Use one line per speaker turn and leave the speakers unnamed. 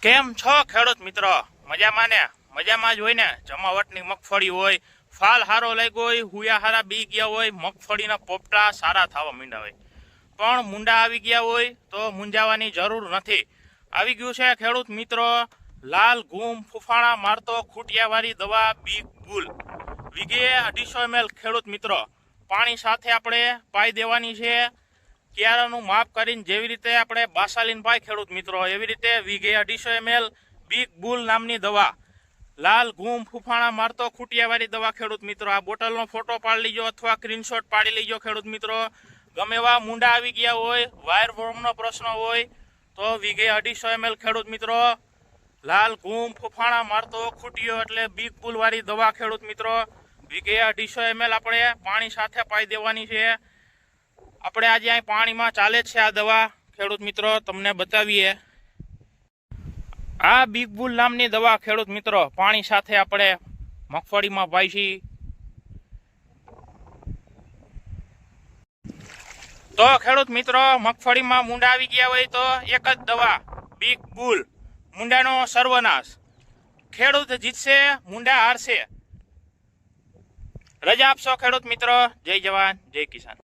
કેમ છો ખેડૂત મિત્રો? મજામાં ને? મજામાં જ હોય ને? જમાવટની મગફળી હોય, ફાલ હારો લાગ્યો હોય, હુયા હારા બી ગયા હોય, મગફળીના પોપટા સારા થવા માંડ્યા હોય, પણ મુંડા આવી ગયા હોય તો મૂંઝાવાની જરૂર નથી. આવી ગયું છે ખેડૂત મિત્રો લાલ ઘૂમ ફૂફાણા મારતો ખૂટિયાવાળી દવા બીગ બુલ, વીઘે 250 ml. ખેડૂત મિત્રો પાણી સાથે આપણે પાઈ દેવાની છે. ક્યારાનું માપ કરીને જેવી રીતે આપણે બાસાલીન પાય ખેડૂત મિત્રો, એવી રીતે વીઘે 250 ml બીગ બુલ નામની દવા, લાલ ઘૂમ ફૂફાણા મારતો ખૂટિયાવાળી દવા. ખેડૂત મિત્રો આ બોટલનો ફોટો પાડી લીજો અથવા સ્ક્રીનશોટ પાડી લીજો. ખેડૂત મિત્રો ગમે એવા મુંડા આવી ગયા હોય, વાયર વોર્મનો પ્રશ્ન હોય તો વીઘે 250 ml. ખેડૂત મિત્રો લાલ ઘૂમ ફૂફાણા મારતો ખૂટિયો એટલે બીગ બુલ વાળી દવા. ખેડૂત મિત્રો વીઘે 250 ml આપણે પાણી સાથે પાઈ દેવાની છે. આપણે આજે અહીં પાણીમાં ચાલે છે આ દવા. ખેડૂત મિત્રો તમને બતાવીએ આ બીગ બુલ નામની દવા. ખેડૂત મિત્રો પાણી સાથે આપણે મગફળીમાં પાઈશી. તો ખેડૂત મિત્રો મગફળીમાં મુંડા આવી ગયા હોય તો એક જ દવા બીગ બુલ, મુંડાનો સર્વનાશ. ખેડૂત જીતશે, મુંડા હારશે. રજા આપશો ખેડૂત મિત્રો. જય જવાન જય કિસાન.